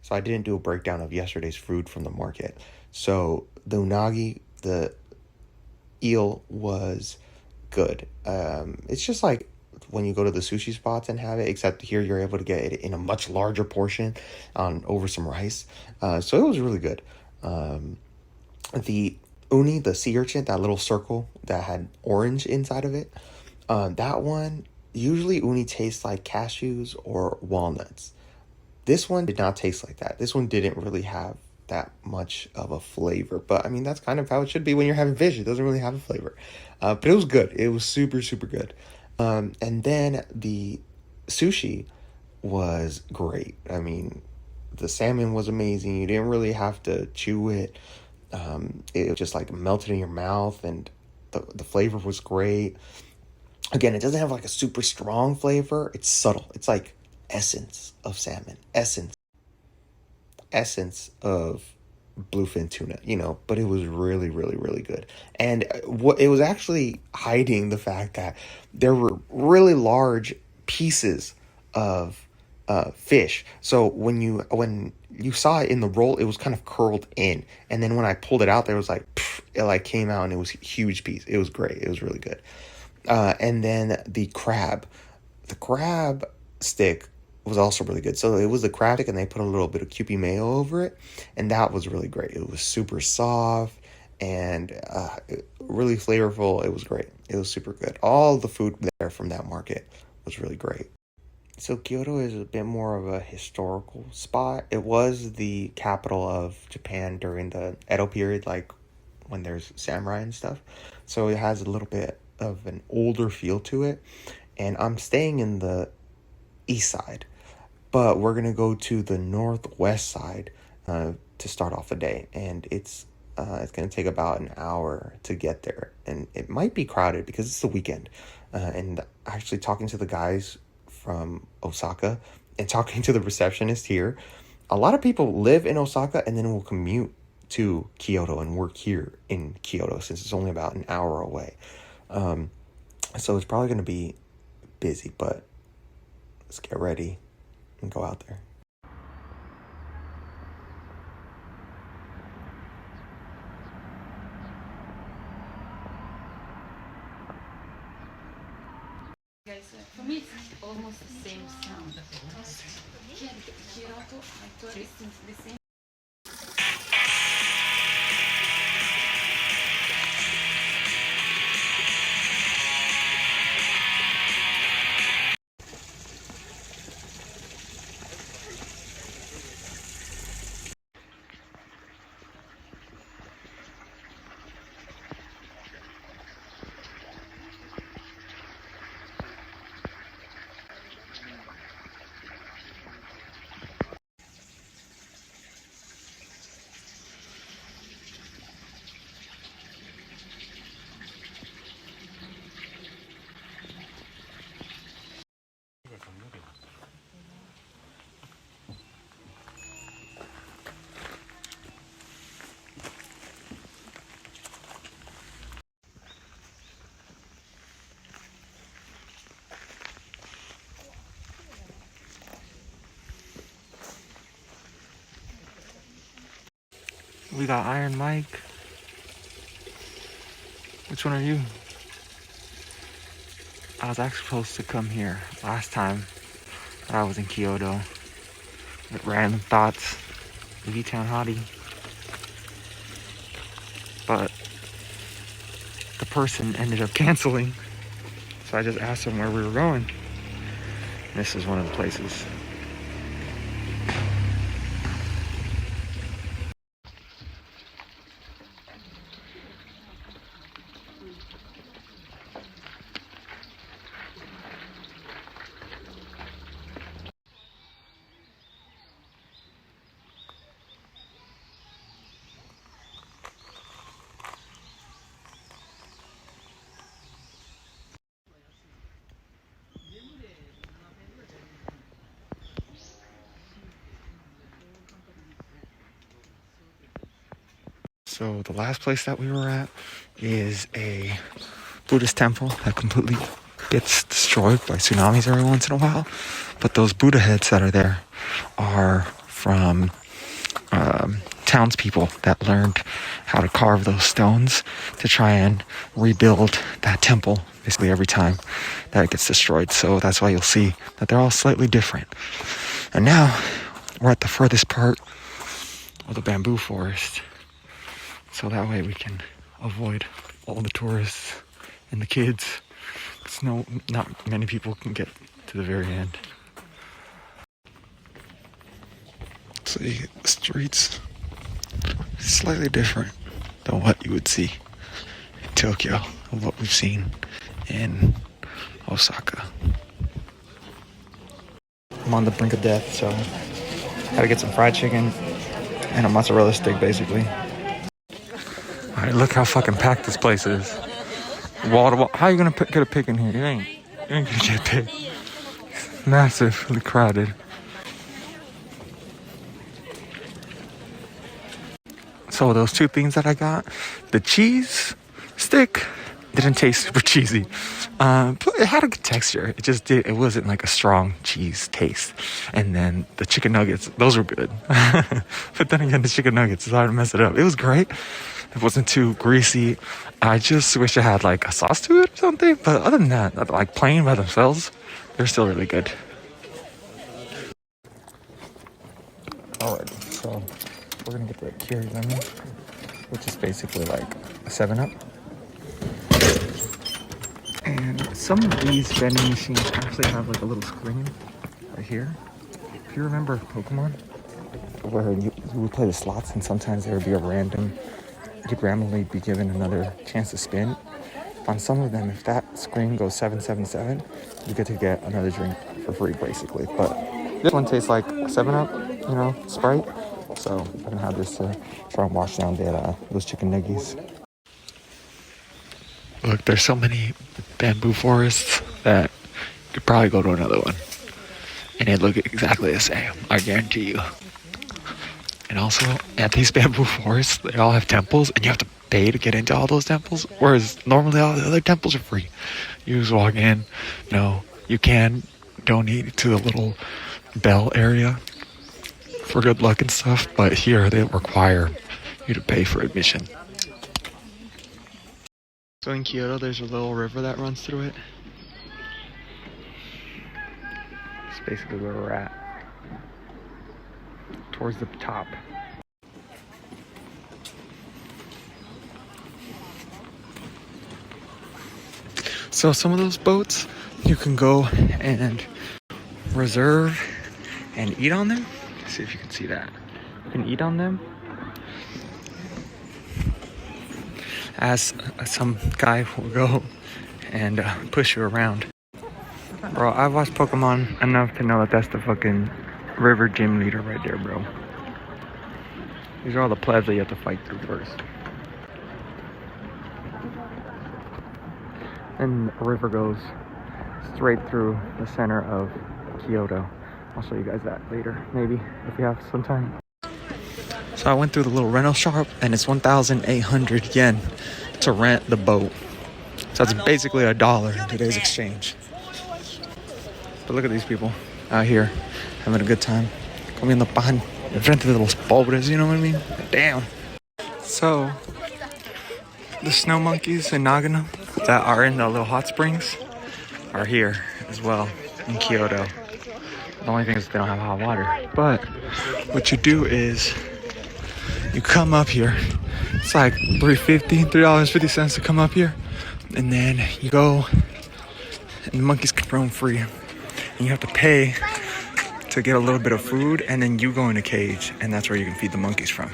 so I didn't do a breakdown of yesterday's food from the market. So the unagi, the eel was good. It's just like when you go to the sushi spots and have it, except here you're able to get it in a much larger portion on over some rice. So it was really good. Um, the uni, the sea urchin, that little circle that had orange inside of it, that one, usually uni tastes like cashews or walnuts. This one did not taste like that. This one didn't really have that much of a flavor. But I mean, that's kind of how it should be when you're having fish. It doesn't really have a flavor. But it was good. It was super, super good. And then the sushi was great. I mean, the salmon was amazing. You didn't really have to chew it. It just like melted in your mouth, and the flavor was great. Again, it doesn't have like a super strong flavor. It's subtle. It's like essence of salmon, essence of bluefin tuna, but it was really, really, really good. And what it was actually hiding the fact that there were really large pieces of fish. So when you saw it in the roll, it was kind of curled in, and then when I pulled it out, there was like it like came out, and it was a huge piece. It was great. It was really good. And then the crab stick was also really good. So it was the crab stick, and they put a little bit of Kewpie mayo over it, and that was really great. It was super soft and really flavorful. It was great. It was super good. All the food there from that market was really great. So Kyoto is a bit more of a historical spot. It was the capital of Japan during the Edo period, like when there's samurai and stuff. So it has a little bit of an older feel to it. And I'm staying in the east side, but we're gonna go to the northwest side to start off the day, and it's gonna take about an hour to get there, and it might be crowded because it's the weekend. And actually talking to the guys from Osaka and talking to the receptionist here, a lot of people live in Osaka and then will commute to Kyoto and work here in Kyoto since it's only about an hour away. Um, so it's probably gonna be busy, but let's get ready and go out there. Guys, for me it's almost the same sound. Kyoto, I thought it's the same. We got Iron Mike. Which one are you? I was actually supposed to come here last time that I was in Kyoto with Random Thoughts, the V-Town Hottie. But the person ended up canceling. So I just asked him where we were going. This is one of the places. So the last place that we were at is a Buddhist temple that completely gets destroyed by tsunamis every once in a while. But those Buddha heads that are there are from townspeople that learned how to carve those stones to try and rebuild that temple basically every time that it gets destroyed. So that's why you'll see that they're all slightly different. And now we're at the furthest part of the bamboo forest, so that way we can avoid all the tourists and the kids. Not many people can get to the very end. See, the streets slightly different than what you would see in Tokyo, or what we've seen in Osaka. I'm on the brink of death, so gotta get some fried chicken and a mozzarella stick, basically. Alright, look how fucking packed this place is. Wall to wall. How are you gonna get a pick in here? You ain't gonna get a pick. It's massively crowded. So those two things that I got, the cheese stick didn't taste super cheesy, but it had a good texture. It wasn't like a strong cheese taste. And then the chicken nuggets, those were good. But then again, the chicken nuggets is hard to mess it up. It was great. It wasn't too greasy. I just wish it had like a sauce to it or something. But other than that, like plain by themselves, they're still really good. Alright, so we're gonna get the Kiri lemon, which is basically like a 7-Up. And some of these vending machines actually have like a little screen right here. If you remember Pokemon, where you would play the slots and sometimes there would be you'd randomly be given another chance to spin. On some of them, if that screen goes 777, you get to get another drink for free, basically. But this one tastes like 7-Up, Sprite. So I'm gonna have this to try and wash down those chicken nuggies. Look, there's so many bamboo forests that you could probably go to another one. And they look exactly the same, I guarantee you. And also, at these bamboo forests, they all have temples, and you have to pay to get into all those temples. Whereas normally all the other temples are free. You just walk in, you can donate to the little bell area for good luck and stuff, but here they require you to pay for admission. So in Kyoto, there's a little river that runs through it. It's basically where we're at. Towards the top. So some of those boats, you can go and reserve and eat on them. Let's see if you can see that. You can eat on them. As some guy will go and push you around. Bro, I've watched Pokemon enough to know that that's the fucking river gym leader right there, bro. These are all the plebs that you have to fight through first. And the river goes straight through the center of Kyoto. I'll show you guys that later, maybe, if we have some time. So I went through the little rental shop, and it's 1,800 yen to rent the boat. So it's basically $1 in today's exchange. But look at these people out here having a good time. Comiendo pan enfrente de los pobres, you know what I mean? Damn. So, the snow monkeys in Nagano that are in the little hot springs are here as well in Kyoto. The only thing is they don't have hot water. But what you do is you come up here. It's like $3.50 to come up here. And then you go and the monkeys can roam free. And you have to pay to get a little bit of food, and then you go in a cage, and that's where you can feed the monkeys from.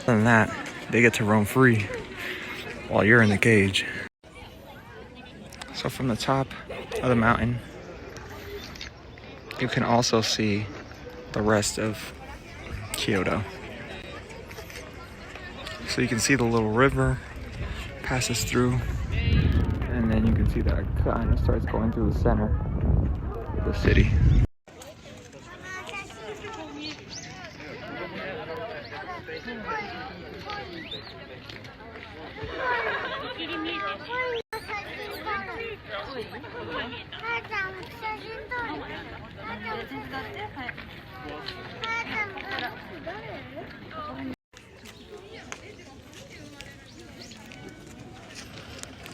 Other than that, they get to roam free while you're in the cage. So from the top of the mountain, you can also see the rest of Kyoto. So you can see the little river passes through, and then you can see that it kind of starts going through the center of the city.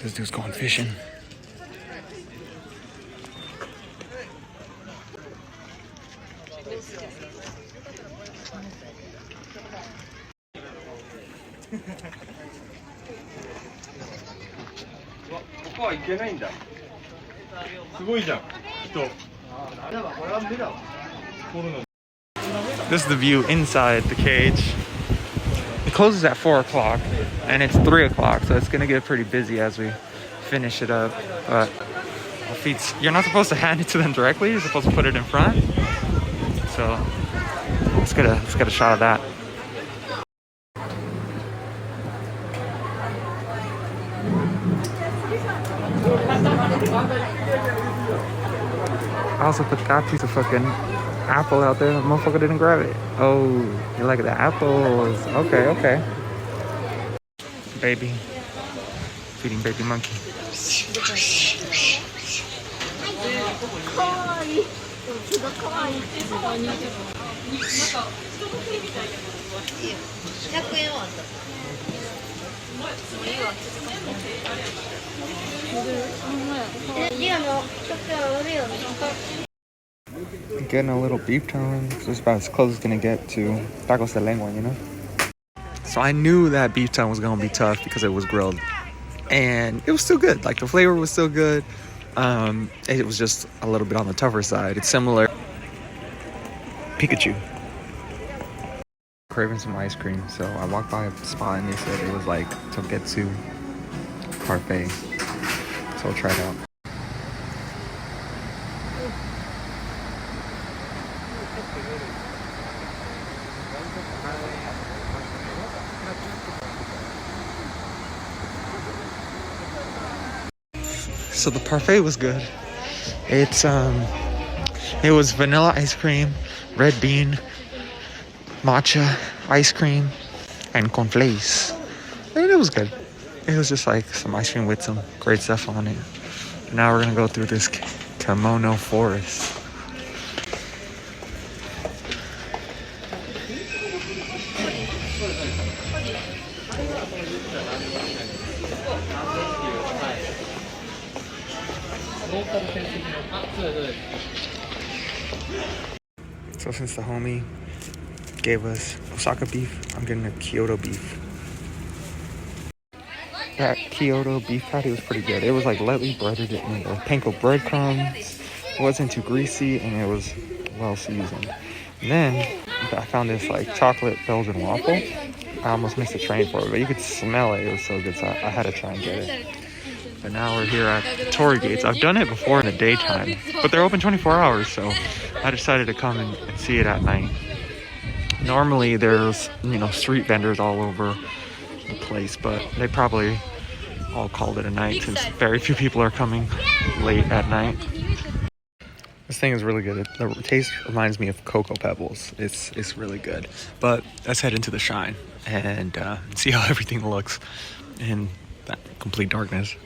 This dude's going fishing. This is the view inside the cage. It closes at 4 o'clock and it's 3 o'clock, so it's gonna get pretty busy as we finish it up. But you're not supposed to hand it to them directly, you're supposed to put it in front. So let's get a shot of that. I also put that piece of fucking apple out there. The motherfucker didn't grab it. Oh, you like the apples? Okay, okay. Baby, feeding baby monkey. Getting a little beef tongue. It's just about as close as it's gonna get to tacos de lengua, you know? So I knew that beef tongue was gonna be tough because it was grilled. And it was still good. Like the flavor was still good. It was just a little bit on the tougher side. It's similar. Pikachu. Craving some ice cream. So I walked by a spot and they said it was like Togetsu parfait. So I'll try it out. So the parfait was good. It was vanilla ice cream, red bean, matcha ice cream, and cornflakes. And it was good. It was just like some ice cream with some great stuff on it. Now we're gonna go through this kimono forest. So since the homie gave us Osaka beef, I'm getting a Kyoto beef. That Kyoto beef patty was pretty good. It was like lightly breaded in the panko breadcrumbs. It wasn't too greasy and it was well seasoned. And then I found this like chocolate Belgian waffle. I almost missed the train for it, but you could smell it. It was so good, so I had to try and get it. But now we're here at the Torii Gates. I've done it before in the daytime, but they're open 24 hours, so I decided to come and see it at night. Normally there's, street vendors all over the place, but they probably all called it a night since very few people are coming late at night. This thing is really good. The taste reminds me of Cocoa Pebbles. It's really good. But let's head into the shrine and see how everything looks in that complete darkness.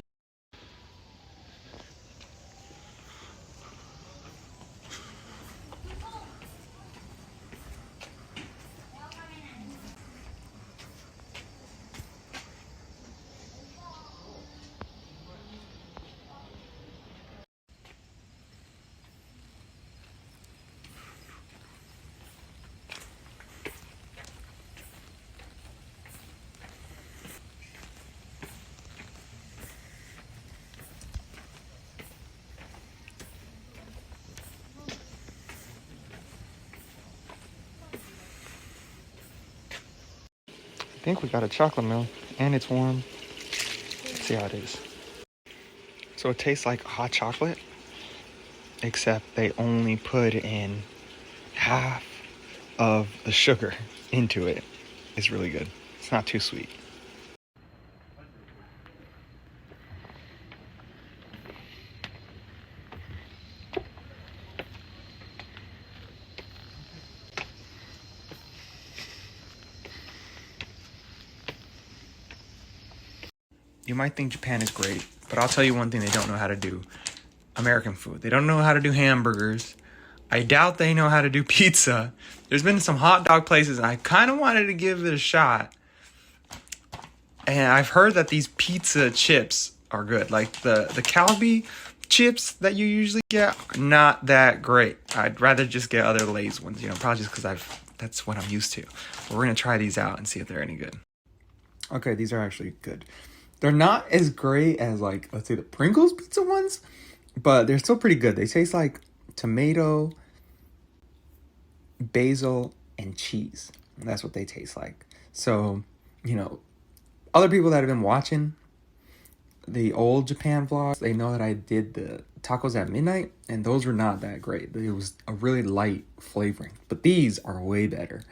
I think we got a chocolate milk and it's warm. Let's see how it is. So it tastes like hot chocolate, except they only put in half of the sugar into it. It's really good. It's not too sweet. You might think Japan is great, But I'll tell you one thing they don't know how to do. American food. They don't know how to do hamburgers. I doubt they know how to do pizza. There's been some hot dog places, and I kind of wanted to give it a shot. And I've heard that these pizza chips are good. Like the Calbee chips that you usually get are not that great. I'd rather just get other Lay's ones, probably just because that's what I'm used to. But we're going to try these out and see if they're any good. Okay, these are actually good. They're not as great as, like, let's say the Pringles pizza ones, but they're still pretty good. They taste like tomato, basil, and cheese. That's what they taste like. So, other people that have been watching the old Japan vlogs, they know that I did the tacos at midnight, and those were not that great. It was a really light flavoring, but these are way better.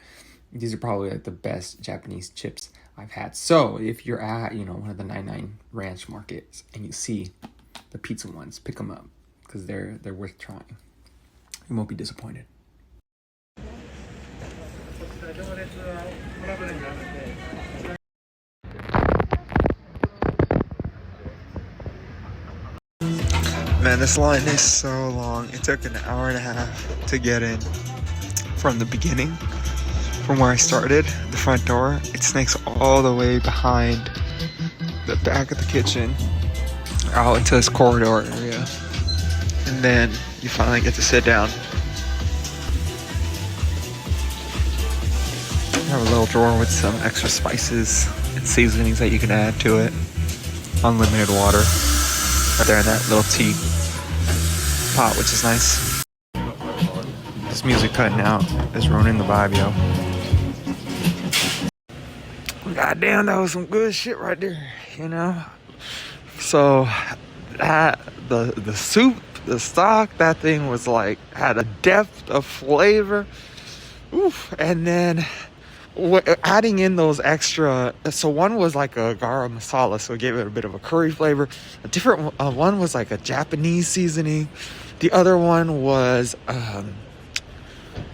These are probably like the best Japanese chips I've had. So if you're at, one of the 99 ranch markets and you see the pizza ones, pick them up because they're worth trying. You won't be disappointed. Man, this line is so long. It took an hour and a half to get in from the beginning. From where I started, the front door, it snakes all the way behind the back of the kitchen out into this corridor area. And then you finally get to sit down. I have a little drawer with some extra spices and seasonings that you can add to it. Unlimited water right there in that little tea pot, which is nice. This music cutting out is ruining the vibe, yo. God damn, that was some good shit right there, So that the soup, the stock, that thing was like had a depth of flavor. Oof. And then adding in those extra, so one was like a garam masala, so it gave it a bit of a curry flavor. A different one was like a Japanese seasoning. The other one was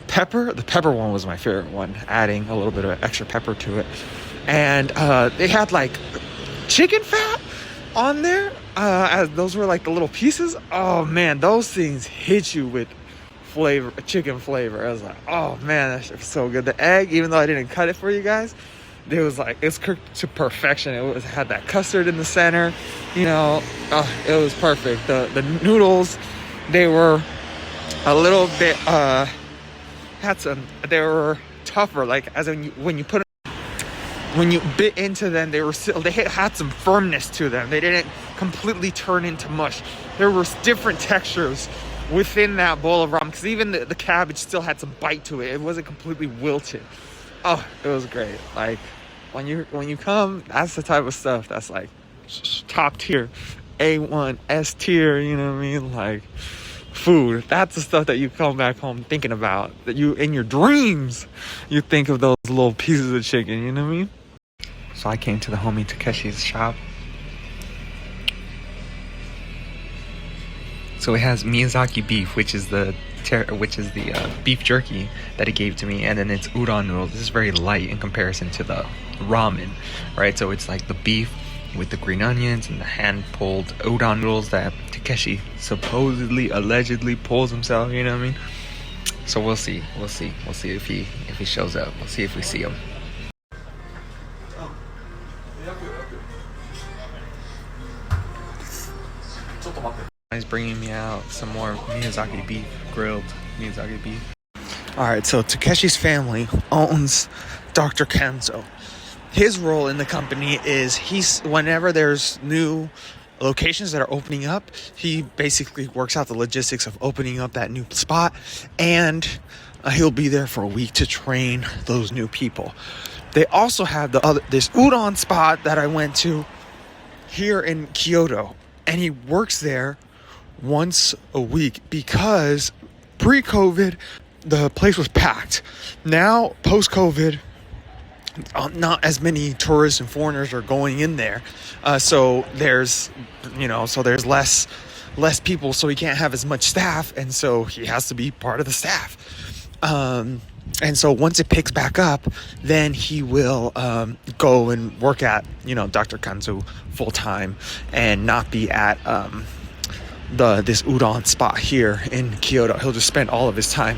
pepper. The pepper one was my favorite one, adding a little bit of extra pepper to it. And they had like chicken fat on there, as those were like the little pieces. Oh man, those things hit you with flavor, chicken flavor. I was like, oh man, that shit was so good. The egg, even though I didn't cut it for you guys, it's cooked to perfection. It had that custard in the center, it was perfect. The noodles, they were a little bit they were tougher, like as when you bit into them, they had some firmness to them. They didn't completely turn into mush. There were different textures within that bowl of ramen, because even the cabbage still had some bite to it. It wasn't completely wilted. Oh, it was great. Like when you come, that's the type of stuff that's like top tier, A1, S tier. You know what I mean? Like food. That's the stuff that you come back home thinking about. That you in your dreams, you think of those little pieces of chicken. You know what I mean? So I came to the homie Takeshi's shop. So it has Miyazaki beef, which is the beef jerky that he gave to me, and then it's udon noodles. This is very light in comparison to the ramen, right? So it's like the beef with the green onions and the hand-pulled udon noodles that Takeshi supposedly, allegedly pulls himself. You know what I mean? So we'll see if he shows up. We'll see if we see him. He's bringing me out some more Miyazaki beef, grilled Miyazaki beef. Alright, so Takeshi's family owns Dr. Kenzo. His role in the company is whenever there's new locations that are opening up, he basically works out the logistics of opening up that new spot, and he'll be there for a week to train those new people. They also have this udon spot that I went to here in Kyoto, and he works there once a week because pre-COVID the place was packed. Now post-COVID, not as many tourists and foreigners are going in there, so there's less people, so he can't have as much staff, and so he has to be part of the staff. And so once it picks back up, then he will go and work at, Dr. Kanzu full time and not be at this udon spot here in Kyoto. He'll just spend all of his time